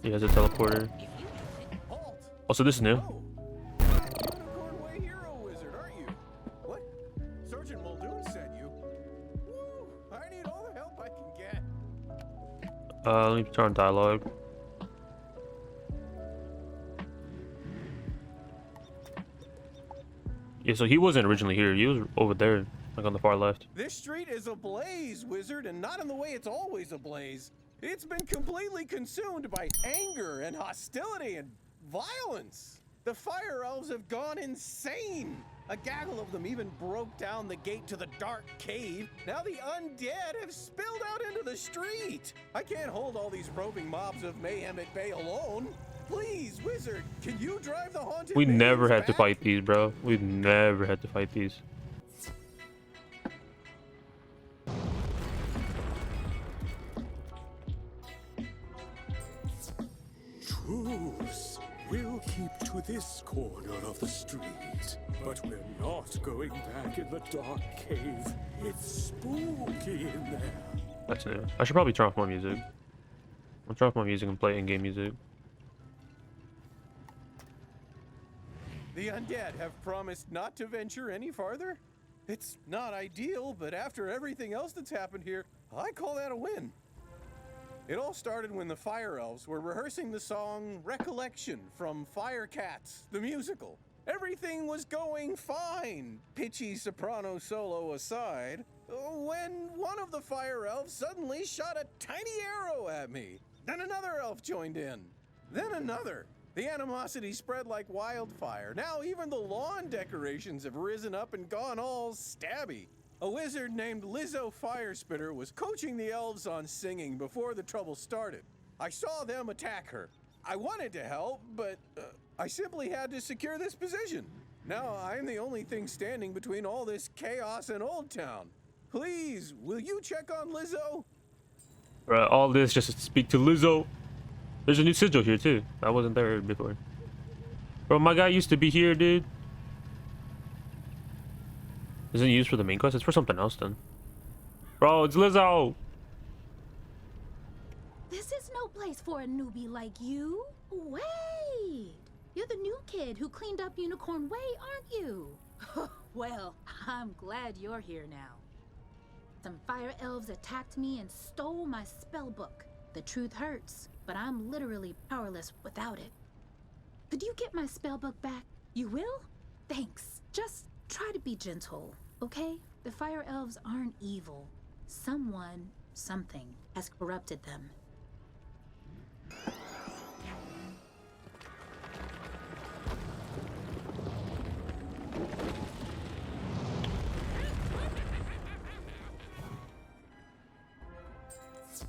He has a teleporter. Oh, so this is new. Unicorn Way hero wizard, aren't you? What? Sergeant Muldoon sent you? Woo! I need all the help I can get. Let me turn on dialogue. Yeah, so he wasn't originally here. He was over there, like on the far left. This street is ablaze, wizard, and not in the way it's always ablaze. It's been completely consumed by anger and hostility and violence. The fire elves have gone insane. A gaggle of them even broke down the gate to the dark cave. Now the undead have spilled out into the street. I can't hold all these roving mobs of mayhem at bay alone. Please, wizard, can you drive the haunted We never minions had to back? fight these, bro. We never had to fight these. Truce. We'll keep to this corner of the street, but we're not going back in the dark cave. It's spooky in there. That's new. I should probably turn off more music. I'll turn off my music and play in-game music. The undead have promised not to venture any farther? It's not ideal, but after everything else that's happened here, I call that a win. It all started when the Fire Elves were rehearsing the song Recollection from Firecat, the musical. Everything was going fine, pitchy soprano solo aside, when one of the Fire Elves suddenly shot a tiny arrow at me. Then another elf joined in. Then another. The animosity spread like wildfire. Now even the lawn decorations have risen up and gone all stabby. A wizard named Lizzo Firespitter was coaching the elves on singing before the trouble started. I saw them attack her. I wanted to help, but I simply had to secure this position. Now I'm the only thing standing between all this chaos and Old Town. Please, will you check on Lizzo? Right, all this just to speak to Lizzo. There's a new sigil here too. I wasn't there before. Bro, my guy used to be here, dude. Isn't it used for the main quest? It's for something else then. Bro, it's Lizzo! This is no place for a newbie like you. Wait! You're the new kid who cleaned up Unicorn Way, aren't you? Well, I'm glad you're here now. Some fire elves attacked me and stole my spell book. The truth hurts, but I'm literally powerless without it. Could you get my spell book back? You will? Thanks. Just try to be gentle, okay? The fire elves aren't evil. Someone, something, has corrupted them.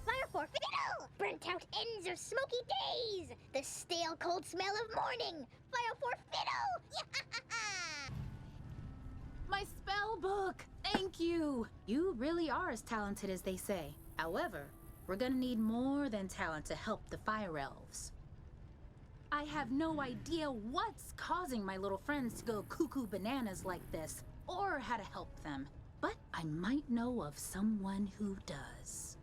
Fire for fiddle! Burnt out ends of smoky days! The stale cold smell of morning! Fire for fiddle! My spell book! Thank you! You really are as talented as they say. However, we're gonna need more than talent to help the fire elves. I have no idea what's causing my little friends to go cuckoo bananas like this, or how to help them. But I might know of someone who does.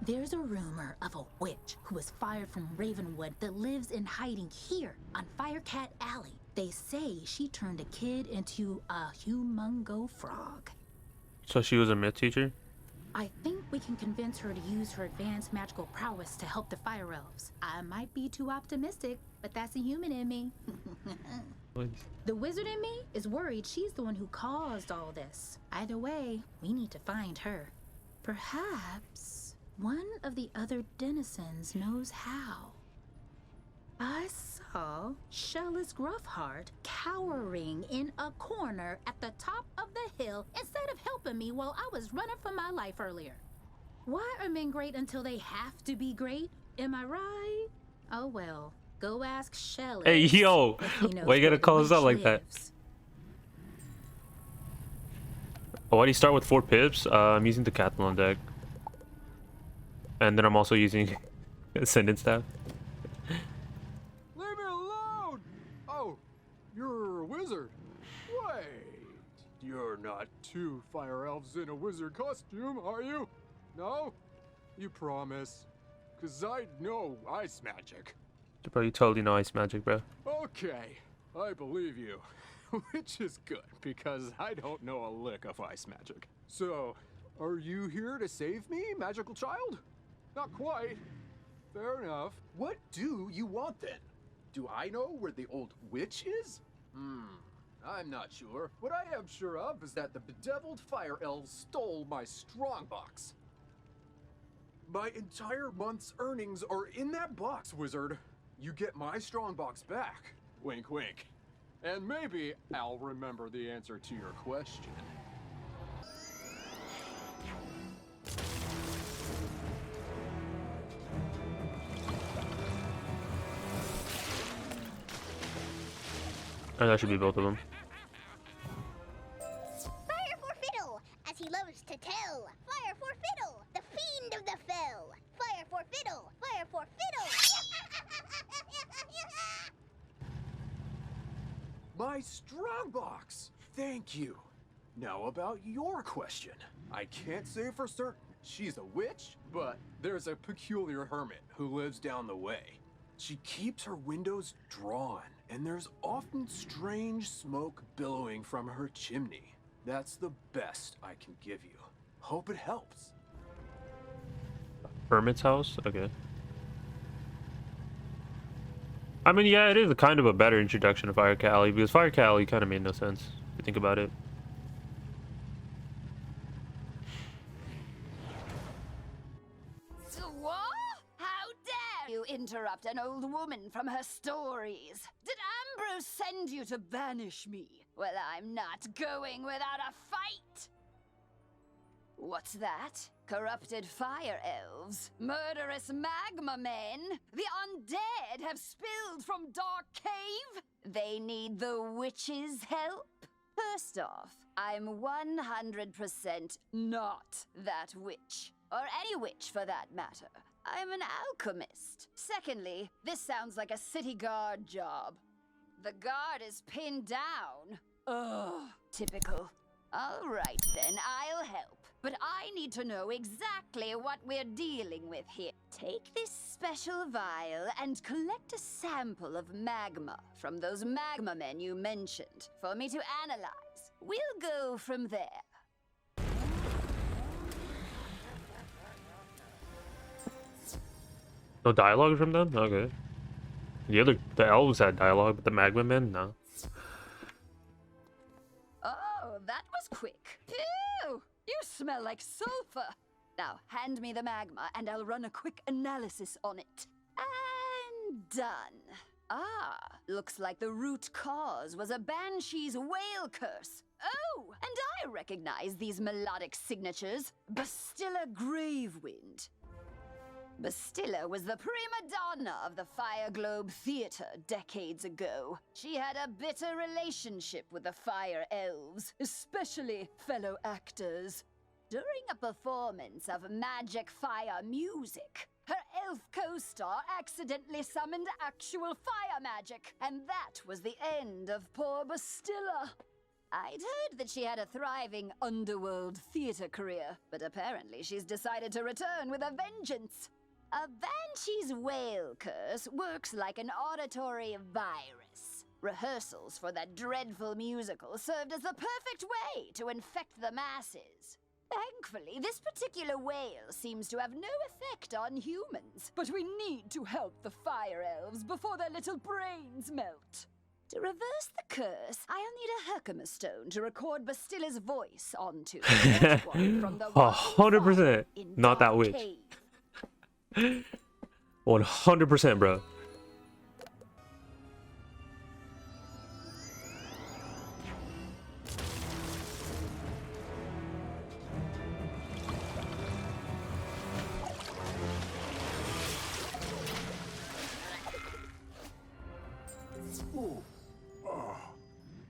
There's a rumor of a witch who was fired from Ravenwood that lives in hiding here on Firecat Alley. They say she turned a kid into a humongo frog. So she was a myth teacher? I think we can convince her to use her advanced magical prowess to help the fire elves. I might be too optimistic, but that's a human in me. The wizard in me is worried she's the one who caused all this. Either way, we need to find her. Perhaps one of the other denizens knows how. I saw Shellis Gruffheart cowering in a corner at the top of the hill instead of helping me while I was running for my life earlier. Why are men great until they have to be great? Am I right? Oh well, go ask Shellis. Hey, yo! Why you gotta call us out like that? Oh, why do you start with 4 pips? I'm using the Decathlon deck. And then I'm also using Ascendant Staff. Leave me alone! Oh, you're a wizard. Wait, you're not 2 fire elves in a wizard costume, are you? No? You promise? 'cause I know ice magic. Bro, you totally know ice magic, bro. Okay, I believe you. Which is good, because I don't know a lick of ice magic. So, are you here to save me, magical child? Not quite. Fair enough. What do you want then? Do I know where the old witch is? I'm not sure. What I am sure of is that the bedeviled fire elves stole my strongbox. My entire month's earnings are in that box, wizard. You get my strongbox back. Wink, wink. And maybe I'll remember the answer to your question. Oh, that should be both of them. Fire for fiddle, as he loves to tell. Fire for fiddle, the fiend of the fell. Fire for fiddle, fire for fiddle. My strongbox! Thank you. Now about your question. I can't say for certain she's a witch, but there's a peculiar hermit who lives down the way. She keeps her windows drawn, and there's often strange smoke billowing from her chimney. That's the best I can give you. Hope it helps. Hermit's house? Okay. I mean, yeah, it is a kind of a better introduction to Firecat, because Firecat kind of made no sense, if you think about it. What? How dare you interrupt an old woman from her stories? Did Ambrose send you to banish me? Well, I'm not going without a fight! What's that? Corrupted fire elves? Murderous magma men? The undead have spilled from Dark Cave? They need the witch's help? First off, I'm 100% not that witch. Or any witch for that matter. I'm an alchemist. Secondly, this sounds like a city guard job. The guard is pinned down. Ugh, typical. All right then, I'll help. But I need to know exactly what we're dealing with here. Take this special vial and collect a sample of magma from those magma men you mentioned for me to analyze. We'll go from there. No dialogue from them? Okay. The elves had dialogue, but the magma men, no. Oh, that was quick. Phew! You smell like sulfur. Now, hand me the magma and I'll run a quick analysis on it. And done. Ah, looks like the root cause was a banshee's whale curse. Oh, and I recognize these melodic signatures. Bastilla Gravewind. Bastilla was the prima donna of the Fire Globe Theater decades ago. She had a bitter relationship with the Fire Elves, especially fellow actors. During a performance of magic fire music, her elf co-star accidentally summoned actual fire magic, and that was the end of poor Bastilla. I'd heard that she had a thriving underworld theater career, but apparently she's decided to return with a vengeance. A banshee's whale curse works like an auditory virus. Rehearsals for that dreadful musical served as the perfect way to infect the masses. Thankfully, this particular whale seems to have no effect on humans, but we need to help the fire elves before their little brains melt. To reverse the curse, I'll need a Herkimer stone to record Bastilla's voice onto. From the 100%. Not that witch. 100%, bro.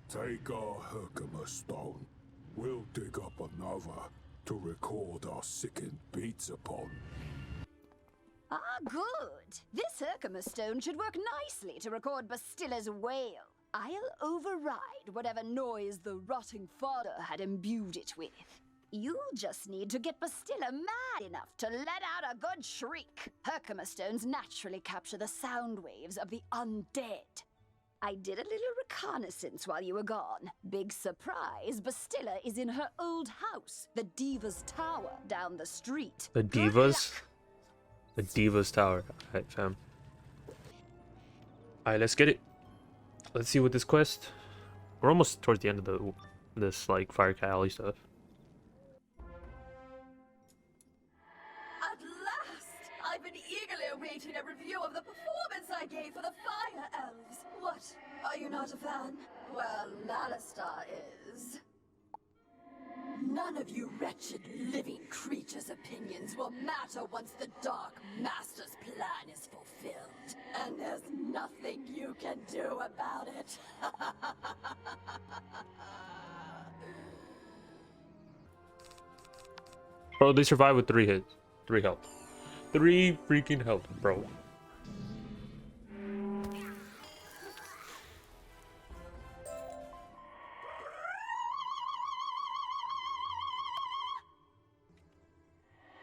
Take our Herkimer stone. We'll dig up another to record our sickened beats upon. Ah, good. This Herkimer stone should work nicely to record Bastilla's wail. I'll override whatever noise the rotting fodder had imbued it with. You just need to get Bastilla mad enough to let out a good shriek. Herkimer stones naturally capture the sound waves of the undead. I did a little reconnaissance while you were gone. Big surprise, Bastilla is in her old house, the Diva's Tower, down the street. The Divas? The Divas Tower. Alright, fam. Alright, let's get it. Let's see what this quest. We're almost towards the end of this like Firecat Alley stuff. At last! I've been eagerly awaiting a review of the performance I gave for the Fire Elves. What? Are you not a fan? Well, Alistar is. None of you wretched living creatures' opinions will matter once the Dark Master's plan is fulfilled. And there's nothing you can do about it. Bro, they survived with 3 hits. 3 health. 3 freaking health, bro.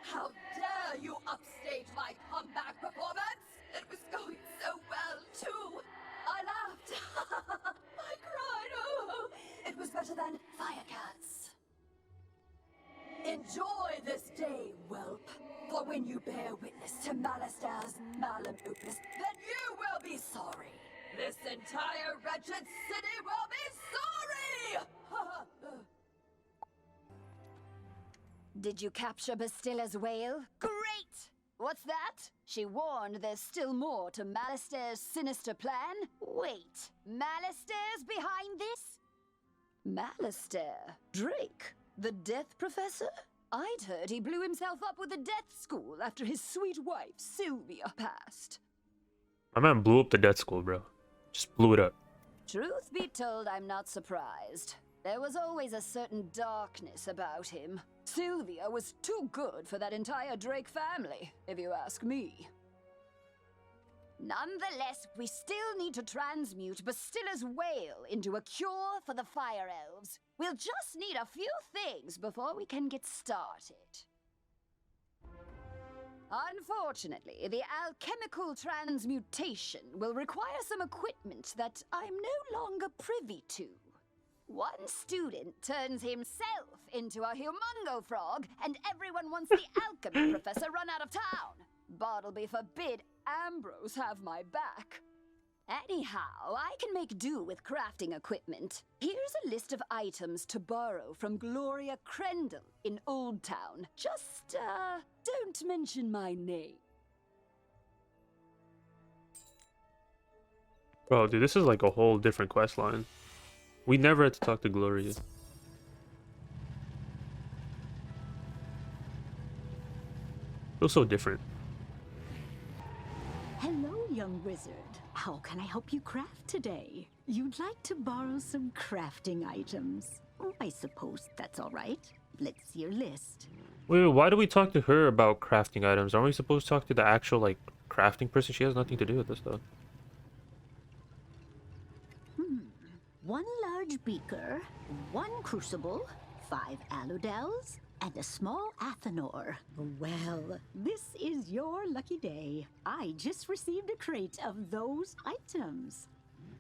How dare you upstage my comeback performance? It was going so well, too. I laughed. I cried. Oh, it was better than Firecat's. Enjoy this day, whelp. For when you bear witness to Malistar's malum opus, then you will be sorry. This entire wretched city will be sorry! Did you capture Bastilla's whale? Great! What's that? She warned there's still more to Malistar's sinister plan? Wait, Malistar's behind this? Malistar? Drake? The Death Professor? I'd heard he blew himself up with the Death School after his sweet wife, Sylvia, passed. My man blew up the Death School, bro. Just blew it up. Truth be told, I'm not surprised. There was always a certain darkness about him. Sylvia was too good for that entire Drake family, if you ask me. Nonetheless, we still need to transmute Bastilla's whale into a cure for the Fire Elves. We'll just need a few things before we can get started. Unfortunately, the alchemical transmutation will require some equipment that I'm no longer privy to. One student turns himself into a humongo frog, and everyone wants the alchemy professor run out of town. Bartleby forbid Ambrose have my back. Anyhow, I can make do with crafting equipment. Here's a list of items to borrow from Gloria Crendel in Old Town. Just, don't mention my name. Bro, dude, this is like a whole different quest line. We never had to talk to Gloria. Feels so different. Hello, young wizard. How can I help you craft today? You'd like to borrow some crafting items. I suppose that's all right. Let's see your list. Wait, why do we talk to her about crafting items? Aren't we supposed to talk to the actual, like, crafting person? She has nothing to do with this, though. 1 large beaker, 1 crucible, 5 aludels, and a small athanor. Well, this is your lucky day. I just received a crate of those items.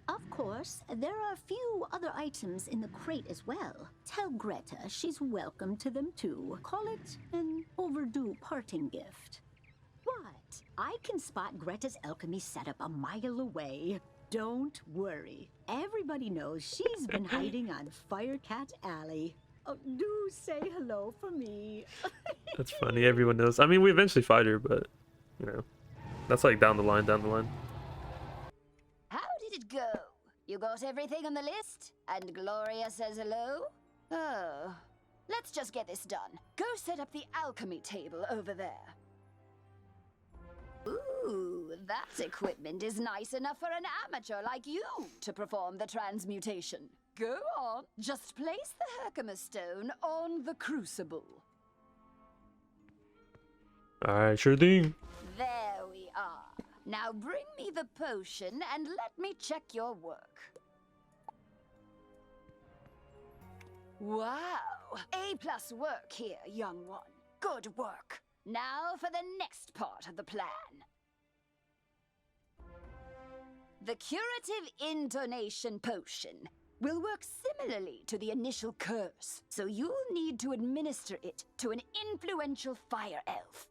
Of course, there are a few other items in the crate as well. Tell Greta she's welcome to them too. Call it an overdue parting gift. What? I can spot Greta's alchemy setup a mile away. Don't worry. Everybody knows she's been hiding on Firecat Alley. Oh, do say hello for me. That's funny. Everyone knows. I mean, we eventually fight her, but, you know, that's like down the line, down the line. How did it go? You got everything on the list? And Gloria says hello? Oh. Let's just get this done. Go set up the alchemy table over there. Ooh, that equipment is nice enough for an amateur like you to perform the transmutation. Go on. Just place the Herkimer stone on the crucible. Alright, sure thing. There we are. Now bring me the potion and let me check your work. Wow, A+ work here, young one. Good work. Now for the next part of the plan. The curative intonation potion will work similarly to the initial curse, so you'll need to administer it to an influential fire elf.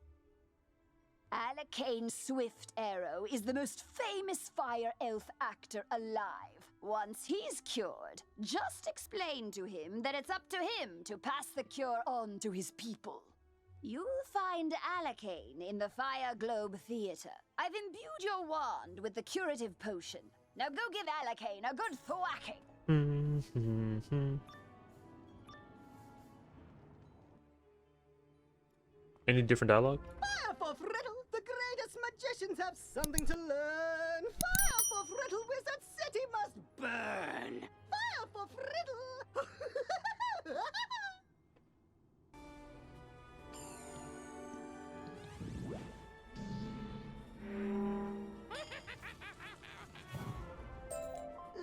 Alakane Swift Arrow is the most famous fire elf actor alive. Once he's cured, just explain to him that it's up to him to pass the cure on to his people. You'll find Alakane in the Fire Globe Theater. I've imbued your wand with the curative potion. Now go give Alakane a good thwacking. Any different dialogue? Fire for Friddle! The greatest magicians have something to learn! Fire for Friddle! Wizard City must burn! Fire for Friddle!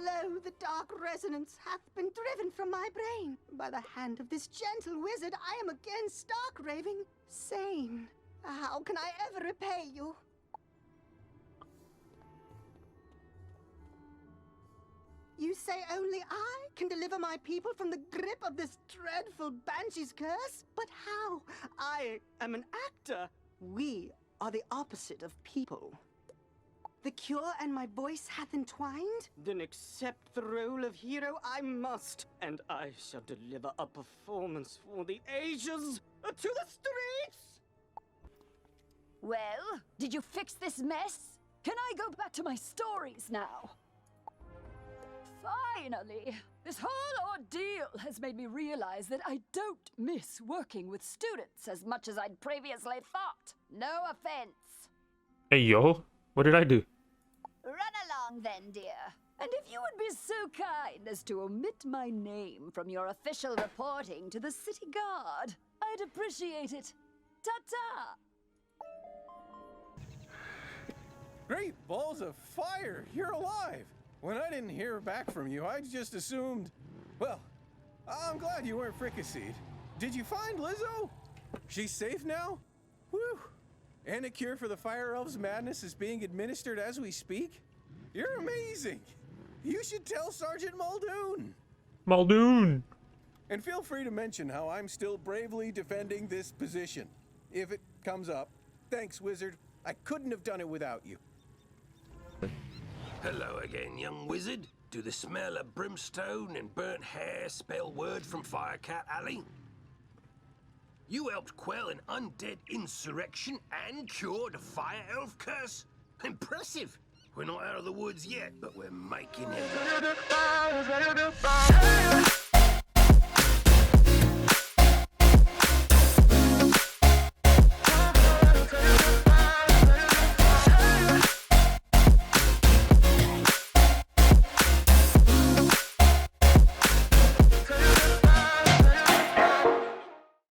Lo, the dark resonance hath been driven from my brain. By the hand of this gentle wizard, I am again stark raving sane. How can I ever repay you? You say only I can deliver my people from the grip of this dreadful banshee's curse? But how? I am an actor. We are the opposite of people. The cure and my voice hath entwined? Then accept the role of hero I must, and I shall deliver a performance for the ages to the streets! Well, did you fix this mess? Can I go back to my stories now? Finally! This whole ordeal has made me realize that I don't miss working with students as much as I'd previously thought. No offense. Hey, yo. What did I do? Run along then, dear. And if you would be so kind as to omit my name from your official reporting to the city guard, I'd appreciate it. Ta-ta! Great balls of fire! You're alive! When I didn't hear back from you, I just assumed... Well, I'm glad you weren't fricasseed. Did you find Lizzo? She's safe now? Whew! And a cure for the Fire Elves' madness is being administered as we speak? You're amazing! You should tell Sergeant Muldoon! Muldoon! And feel free to mention how I'm still bravely defending this position. If it comes up. Thanks, Wizard. I couldn't have done it without you. Hello again, young wizard. Do the smell of brimstone and burnt hair spell word from Firecat Alley? You helped quell an undead insurrection and cured a fire elf curse? Impressive! We're not out of the woods yet, but we're making it.